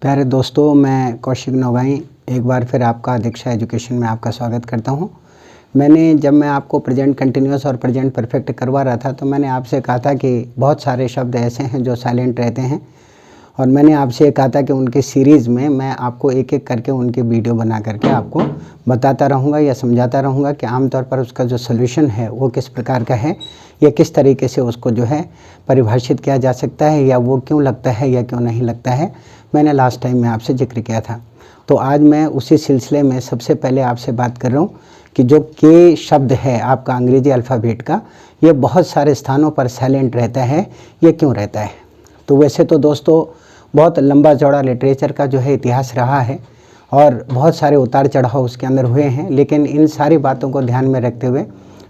प्यारे दोस्तों, मैं कौशिक नौगाई एक बार फिर आपका दीक्षा एजुकेशन में आपका स्वागत करता हूं। जब मैं आपको प्रेजेंट कंटिन्यूअस और प्रेजेंट परफेक्ट करवा रहा था तो मैंने आपसे कहा था कि बहुत सारे शब्द ऐसे हैं जो साइलेंट रहते हैं और मैंने आपसे कहा था कि उनकी सीरीज़ में मैं आपको एक एक करके उनकी वीडियो बना करके आपको बताता रहूँगा या समझाता रहूँगा कि आमतौर पर उसका जो सॉल्यूशन है वो किस प्रकार का है, या किस तरीके से उसको जो है परिभाषित किया जा सकता है, या वो क्यों लगता है या क्यों नहीं लगता है। मैंने लास्ट टाइम में आपसे जिक्र किया था। तो आज मैं उसी सिलसिले में सबसे पहले आपसे बात कर रहा हूँ कि जो के शब्द है आपका अंग्रेजी अल्फ़ाबेट का, ये बहुत सारे स्थानों पर साइलेंट रहता है, ये क्यों रहता है। तो वैसे तो दोस्तों बहुत लंबा चौड़ा लिटरेचर का जो है इतिहास रहा है और बहुत सारे उतार चढ़ाव उसके अंदर हुए हैं, लेकिन इन सारी बातों को ध्यान में रखते हुए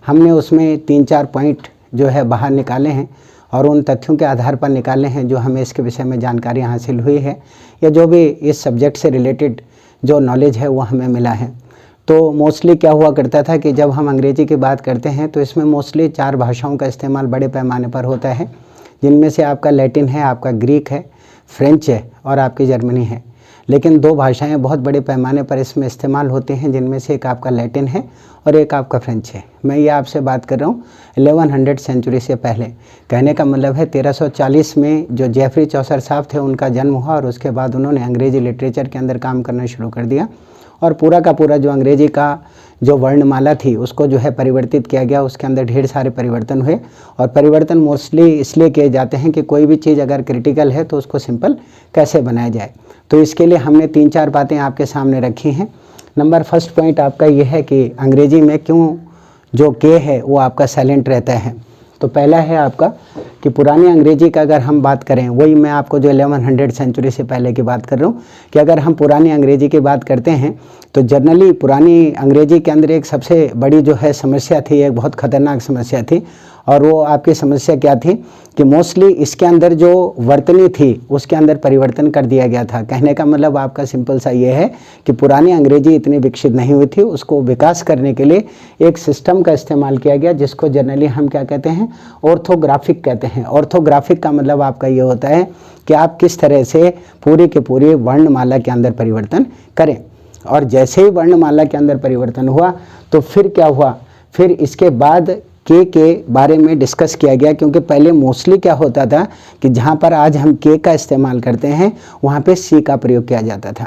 हमने उसमें 3-4 पॉइंट जो है बाहर निकाले हैं और उन तथ्यों के आधार पर निकाले हैं जो हमें इसके विषय में जानकारी हासिल हुई है, या जो भी इस सब्जेक्ट से रिलेटेड जो नॉलेज है वो हमें मिला है। तो मोस्टली क्या हुआ करता था कि जब हम अंग्रेजी की बात करते हैं तो इसमें मोस्टली 4 भाषाओं का इस्तेमाल बड़े पैमाने पर होता है, जिनमें से आपका लैटिन है, आपका ग्रीक है, फ्रेंच है और आपकी जर्मनी है। लेकिन 2 भाषाएं बहुत बड़े पैमाने पर इसमें इस्तेमाल होती हैं, जिनमें से एक आपका लैटिन है और एक आपका फ्रेंच है। मैं ये आपसे बात कर रहा हूँ 1100 सेंचुरी से पहले। कहने का मतलब है 1340 में जो जेफरी चौसर साहब थे उनका जन्म हुआ और उसके बाद उन्होंने अंग्रेजी लिटरेचर के अंदर काम करना शुरू कर दिया और पूरा का पूरा जो अंग्रेजी का जो वर्णमाला थी उसको जो है परिवर्तित किया गया। उसके अंदर ढेर सारे परिवर्तन हुए और परिवर्तन मोस्टली इसलिए किए जाते हैं कि कोई भी चीज़ अगर क्रिटिकल है तो उसको सिंपल कैसे बनाया जाए। तो इसके लिए हमने 3-4 बातें आपके सामने रखी हैं। नंबर फर्स्ट पॉइंट आपका ये है कि अंग्रेजी में क्यों जो के है वो आपका साइलेंट रहता है। तो पहला है आपका कि पुरानी अंग्रेजी का अगर हम बात करें, वही मैं आपको जो 1100 सेंचुरी से पहले की बात कर रहा हूँ, कि अगर हम पुरानी अंग्रेजी की बात करते हैं तो जनरली पुरानी अंग्रेजी के अंदर एक सबसे बड़ी जो है समस्या थी, एक बहुत ख़तरनाक समस्या थी। और वो आपकी समस्या क्या थी कि मोस्टली इसके अंदर जो वर्तनी थी उसके अंदर परिवर्तन कर दिया गया था। कहने का मतलब आपका सिंपल सा ये है कि पुरानी अंग्रेजी इतनी विकसित नहीं हुई थी, उसको विकास करने के लिए एक सिस्टम का इस्तेमाल किया गया जिसको जनरली हम क्या कहते हैं, ऑर्थोग्राफिक कहते हैं। ऑर्थोग्राफिक का मतलब आपका ये होता है कि आप किस तरह से पूरी के पूरी वर्णमाला के अंदर परिवर्तन करें। और जैसे ही वर्णमाला के अंदर परिवर्तन हुआ तो फिर क्या हुआ, फिर इसके बाद के बारे में डिस्कस किया गया, क्योंकि पहले मोस्टली क्या होता था कि जहाँ पर आज हम के का इस्तेमाल करते हैं वहाँ पे सी का प्रयोग किया जाता था।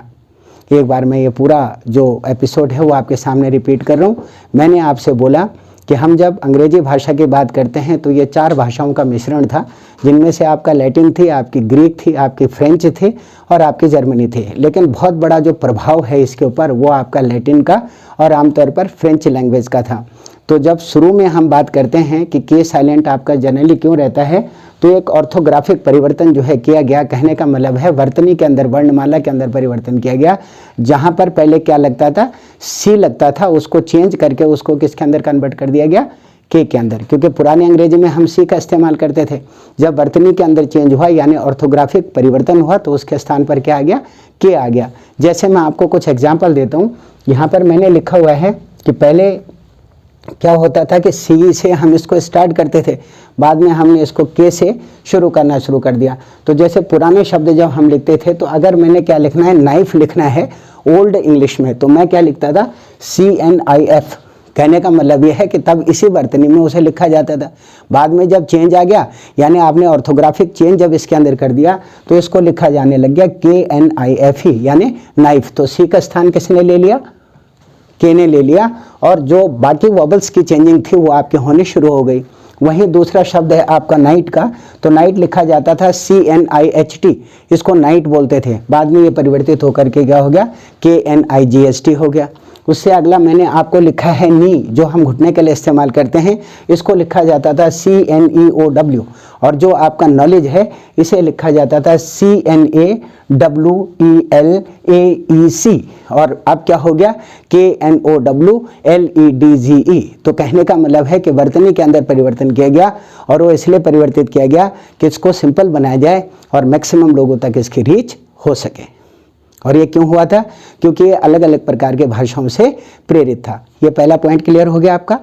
एक बार मैं ये पूरा जो एपिसोड है वो आपके सामने रिपीट कर रहा हूँ। मैंने आपसे बोला कि हम जब अंग्रेजी भाषा की बात करते हैं तो ये 4 भाषाओं का मिश्रण था, जिनमें से आपका लैटिन थी, आपकी ग्रीक थी, आपकी फ्रेंच थी और आपकी जर्मनी थी। लेकिन बहुत बड़ा जो प्रभाव है इसके ऊपर वो आपका लैटिन का और आमतौर पर फ्रेंच लैंग्वेज का था। तो जब शुरू में हम बात करते हैं कि के साइलेंट आपका जनरली क्यों रहता है, तो एक ऑर्थोग्राफिक परिवर्तन जो है किया गया। कहने का मतलब है वर्तनी के अंदर, वर्णमाला के अंदर परिवर्तन किया गया। जहाँ पर पहले क्या लगता था, सी लगता था, उसको चेंज करके उसको किसके अंदर कन्वर्ट कर दिया गया, के अंदर। क्योंकि पुरानी अंग्रेजी में हम सी का इस्तेमाल करते थे। जब वर्तनी के अंदर चेंज हुआ यानी ऑर्थोग्राफिक परिवर्तन हुआ तो उसके स्थान पर क्या आ गया, के आ गया। जैसे मैं आपको कुछ एग्जाम्पल देता हूँ। यहाँ पर मैंने लिखा हुआ है कि पहले क्या होता था कि सी से हम इसको स्टार्ट करते थे, बाद में हमने इसको के से शुरू करना शुरू कर दिया। तो जैसे पुराने शब्द जब हम लिखते थे तो अगर मैंने क्या लिखना है, नाइफ लिखना है ओल्ड इंग्लिश में, तो मैं क्या लिखता था, CNIF। कहने का मतलब यह है कि तब इसी वर्तनी में उसे लिखा जाता था। बाद में जब चेंज आ गया यानी आपने ऑर्थोग्राफिक चेंज जब इसके अंदर कर दिया तो इसको लिखा जाने लग गया KNIF ही, यानी नाइफ। तो सी का स्थान किसने ले लिया, के ने ले लिया, और जो बाकी वॉबल्स की चेंजिंग थी वो आपके होने शुरू हो गई। वहीं दूसरा शब्द है आपका नाइट का, तो नाइट लिखा जाता था CNIHT, इसको नाइट बोलते थे। बाद में ये परिवर्तित होकर के क्या हो गया, KNIGST हो गया। उससे अगला मैंने आपको लिखा है नी, जो हम घुटने के लिए इस्तेमाल करते हैं, इसको लिखा जाता था CNEOW, और जो आपका नॉलेज है इसे लिखा जाता था CNAWELAEC, और अब क्या हो गया, KNOWLEDGE। तो कहने का मतलब है कि वर्तनी के अंदर परिवर्तन किया गया और वो इसलिए परिवर्तित किया गया कि इसको सिंपल बनाया जाए और मैक्सिमम लोगों तक इसकी रीच हो सके। और ये क्यों हुआ था, क्योंकि ये अलग अलग प्रकार के भाषाओं से प्रेरित था। ये पहला पॉइंट क्लियर हो गया आपका।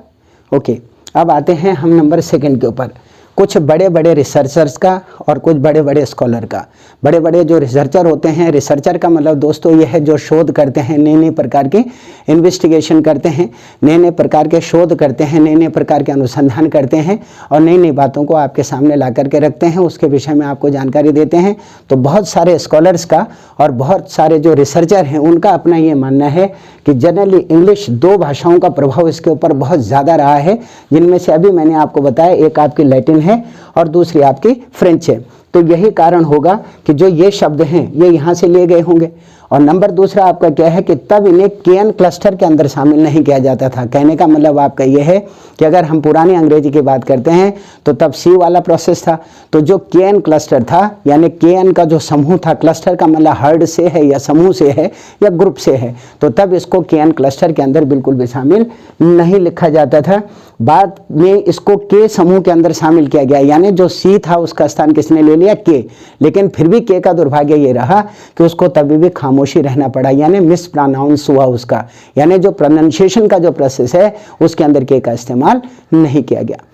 ओके, अब आते हैं हम नंबर 2 के ऊपर। कुछ बड़े बड़े रिसर्चर्स का और कुछ बड़े बड़े स्कॉलर का। बड़े बड़े जो रिसर्चर होते हैं, रिसर्चर का मतलब दोस्तों ये है जो शोध करते हैं, नए नए प्रकार की इन्वेस्टिगेशन करते हैं, नए नए प्रकार के शोध करते हैं, नए नए प्रकार के अनुसंधान करते हैं और नई नई बातों को आपके सामने ला करके रखते हैं, उसके विषय में आपको जानकारी देते हैं। तो बहुत सारे स्कॉलर्स का और बहुत सारे जो रिसर्चर हैं उनका अपना ये मानना है कि जनरली इंग्लिश 2 भाषाओं का प्रभाव इसके ऊपर बहुत ज़्यादा रहा है, जिनमें से अभी मैंने आपको बताया एक आपकी लैटिन है और दूसरी आपकी फ्रेंच है। तो यही कारण होगा कि जो ये शब्द हैं ये यहाँ से लिए गए होंगे। और नंबर दूसरा आपका क्या है कि तब इन्हें केएन क्लस्टर के अंदर शामिल नहीं किया जाता था। कहने का मतलब आपका ये है कि अगर हम पुरानी अंग्रेजी की बात करते हैं तो तब सी वाला प्रोसेस था। तो जो केएन क्लस्टर था यानी केएन का जो समूह था, क्लस्टर का मतलब हर्ड से है या समूह से है या ग्रुप से है, तो तब इसको केएन क्लस्टर के अंदर बिल्कुल भी शामिल नहीं लिखा जाता था। बाद में इसको के समूह के अंदर शामिल किया गया, यानी जो सी था उसका स्थान किसने ले लिया, के। लेकिन फिर भी के का दुर्भाग्य ये रहा कि उसको तभी भी खामोशी रहना पड़ा, यानी मिस प्रोनाउंस हुआ उसका, यानी जो प्रोनाउंसिएशन का जो प्रोसेस है उसके अंदर के का इस्तेमाल नहीं किया गया।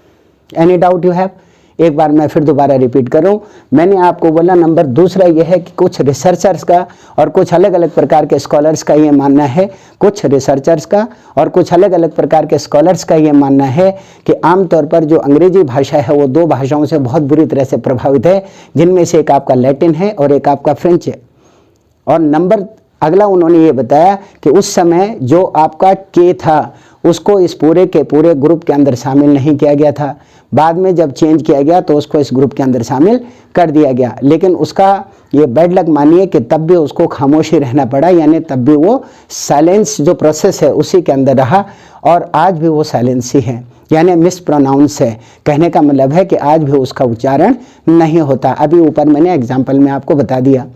Any doubt you have? एक बार मैं फिर दोबारा रिपीट करूं, मैंने आपको बोला नंबर दूसरा यह है कि कुछ रिसर्चर्स का और कुछ अलग अलग प्रकार के स्कॉलर्स का ये मानना है, कुछ रिसर्चर्स का और कुछ अलग अलग प्रकार के स्कॉलर्स का ये मानना है कि आमतौर पर जो अंग्रेजी भाषा है वो 2 भाषाओं से बहुत बुरी तरह से प्रभावित है, जिनमें से एक आपका लैटिन है और एक आपका फ्रेंच है। और नंबर अगला उन्होंने ये बताया कि उस समय जो आपका के था उसको इस पूरे के पूरे ग्रुप के अंदर शामिल नहीं किया गया था। बाद में जब चेंज किया गया तो उसको इस ग्रुप के अंदर शामिल कर दिया गया, लेकिन उसका ये बैड लक मानिए कि तब भी उसको खामोशी रहना पड़ा, यानी तब भी वो साइलेंस जो प्रोसेस है उसी के अंदर रहा और आज भी वो साइलेंस ही है, यानी मिस प्रोनाउंस है। कहने का मतलब है कि आज भी उसका उच्चारण नहीं होता। अभी ऊपर मैंने एग्जाम्पल में आपको बता दिया।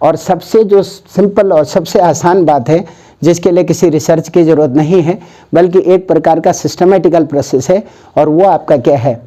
और सबसे जो सिंपल और सबसे आसान बात है जिसके लिए किसी रिसर्च की ज़रूरत नहीं है बल्कि एक प्रकार का सिस्टमेटिकल प्रोसेस है, और वो आपका क्या है,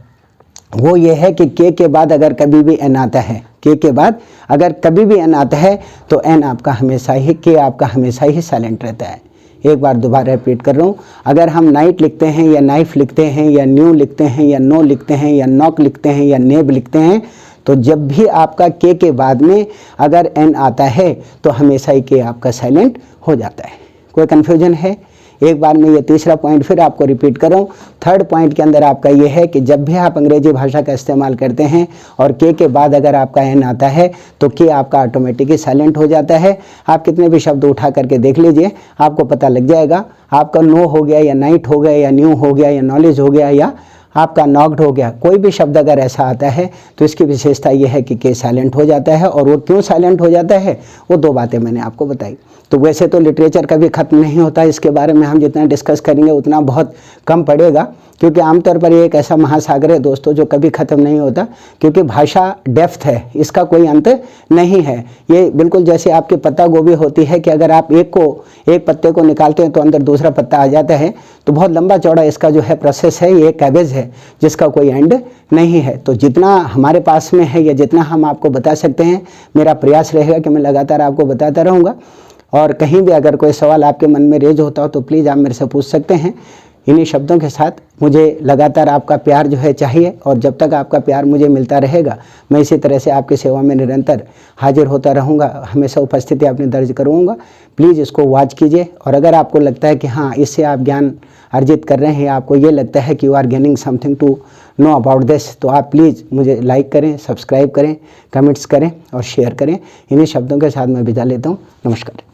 वो ये है कि के बाद अगर कभी भी एन आता है, के बाद अगर कभी भी एन आता है तो एन आपका हमेशा ही, के आपका हमेशा ही साइलेंट रहता है। एक बार दोबारा रिपीट कर रहा हूँ, अगर हम नाइट लिखते हैं या नाइफ लिखते हैं या न्यू लिखते हैं या नो लिखते हैं या नॉक लिखते हैं या नेब लिखते हैं, तो जब भी आपका के बाद में अगर एन आता है तो हमेशा ही के आपका साइलेंट हो जाता है। कोई कन्फ्यूजन है? एक बार मैं ये तीसरा पॉइंट फिर आपको रिपीट कर रहा हूँ। थर्ड पॉइंट के अंदर आपका ये है कि जब भी आप अंग्रेजी भाषा का इस्तेमाल करते हैं और के बाद अगर आपका एन आता है तो के आपका ऑटोमेटिकली साइलेंट हो जाता है। आप कितने भी शब्द उठा करके देख लीजिए, आपको पता लग जाएगा। आपका नो हो गया या नाइट हो गया या न्यू हो गया या नॉलेज हो गया या आपका नॉक्ड हो गया, कोई भी शब्द अगर ऐसा आता है तो इसकी विशेषता ये है कि के साइलेंट हो जाता है। और वो क्यों साइलेंट हो जाता है वो 2 बातें मैंने आपको बताई। तो वैसे तो लिटरेचर कभी ख़त्म नहीं होता, इसके बारे में हम जितना डिस्कस करेंगे उतना बहुत कम पड़ेगा, क्योंकि आमतौर पर ये एक ऐसा महासागर है दोस्तों जो कभी ख़त्म नहीं होता, क्योंकि भाषा डेप्थ है, इसका कोई अंत नहीं है। ये बिल्कुल जैसे आपकी पत्ता गोभी होती है कि अगर आप एक पत्ते को निकालते हैं तो अंदर दूसरा पत्ता आ जाता है, तो बहुत लंबा चौड़ा इसका जो है प्रोसेस है, ये कैबेज है जिसका कोई एंड नहीं है। तो जितना हमारे पास में है या जितना हम आपको बता सकते हैं, मेरा प्रयास रहेगा कि मैं लगातार आपको बताता रहूँगा। और कहीं भी अगर कोई सवाल आपके मन में रेज होता हो तो प्लीज़ आप मेरे से पूछ सकते हैं। इन्हीं शब्दों के साथ मुझे लगातार आपका प्यार जो है चाहिए, और जब तक आपका प्यार मुझे मिलता रहेगा मैं इसी तरह से आपकी सेवा में निरंतर हाजिर होता रहूँगा, हमेशा उपस्थिति अपनी दर्ज करूँगा। प्लीज़ इसको वॉच कीजिए, और अगर आपको लगता है कि हाँ इससे आप ज्ञान अर्जित कर रहे हैं, आपको ये लगता है कि you are gaining something to know about this, तो आप प्लीज़ मुझे लाइक करें, सब्सक्राइब करें, कमेंट्स करें और शेयर करें। इन्हीं शब्दों के साथ मैं विदा लेता हूँ। नमस्कार।